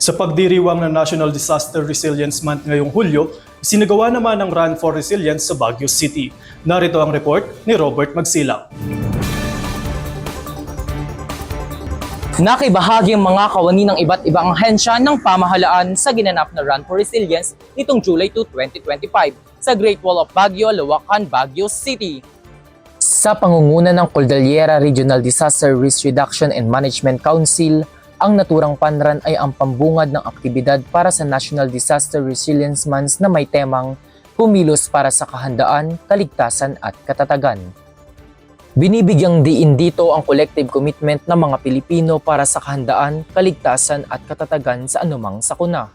Sa pagdiriwang ng National Disaster Resilience Month ngayong Hulyo, isinagawa naman ang Run for Resilience sa Baguio City. Narito ang report ni Robert Magsilang. Nakibahagi ang mga kawani ng iba't ibang ahensya ng pamahalaan sa ginanap na Run for Resilience nitong July 2, 2025 sa Great Wall of Baguio, Lawakan, Baguio City. Sa pangunguna ng Cordillera Regional Disaster Risk Reduction and Management Council, ang naturang panran ay ang pambungad ng aktibidad para sa National Disaster Resilience Month na may temang Kumilos para sa Kahandaan, Kaligtasan at Katatagan. Binibigyang diin dito ang collective commitment ng mga Pilipino para sa kahandaan, kaligtasan at katatagan sa anumang sakuna.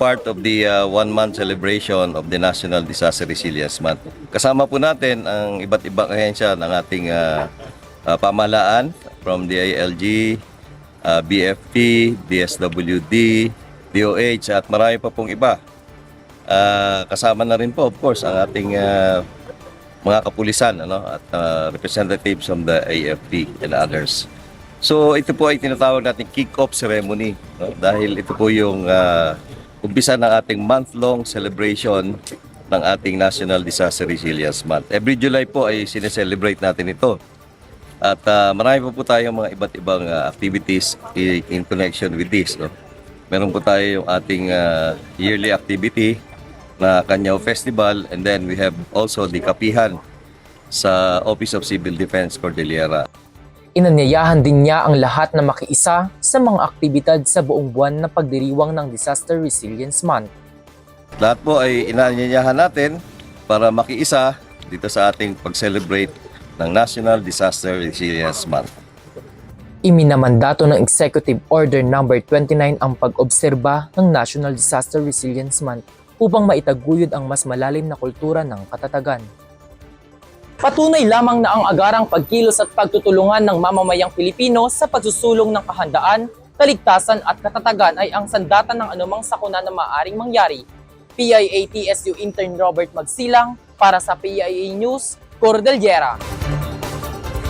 Part of the one-month celebration of the National Disaster Resilience Month. Kasama po natin ang iba't ibang ahensya ng ating pamahalaan from DILG, BFP, DSWD, DOH at marami pa pong iba. Kasama na rin po of course ang ating mga kapulisan at representatives from the AFP and others. So ito po ay tinatawag nating kick-off ceremony dahil ito po yung umpisa ng ating month-long celebration ng ating National Disaster Resilience Month. Every July po ay sineselebrate natin ito. At marami po tayong mga iba't ibang activities in connection with this. Meron po tayo yung ating yearly activity na Kanyao Festival, and then we have also the Kapihan sa Office of Civil Defense Cordillera. Inanyayahan din niya ang lahat na makiisa sa mga aktibidad sa buong buwan na pagdiriwang ng Disaster Resilience Month. Lahat po ay inanyayahan natin para makiisa dito sa ating pag-celebrate ng National Disaster Resilience Month. Iminamandato ng Executive Order No. 29 ang pag-obserba ng National Disaster Resilience Month upang maitaguyod ang mas malalim na kultura ng katatagan. Patunay lamang na ang agarang pagkilos at pagtutulungan ng mamamayang Pilipino sa pagsusulong ng kahandaan, kaligtasan at katatagan ay ang sandata ng anumang sakuna na maaaring mangyari. PIA-TSU Intern Robert Magsilang para sa PIA News, Cordillera.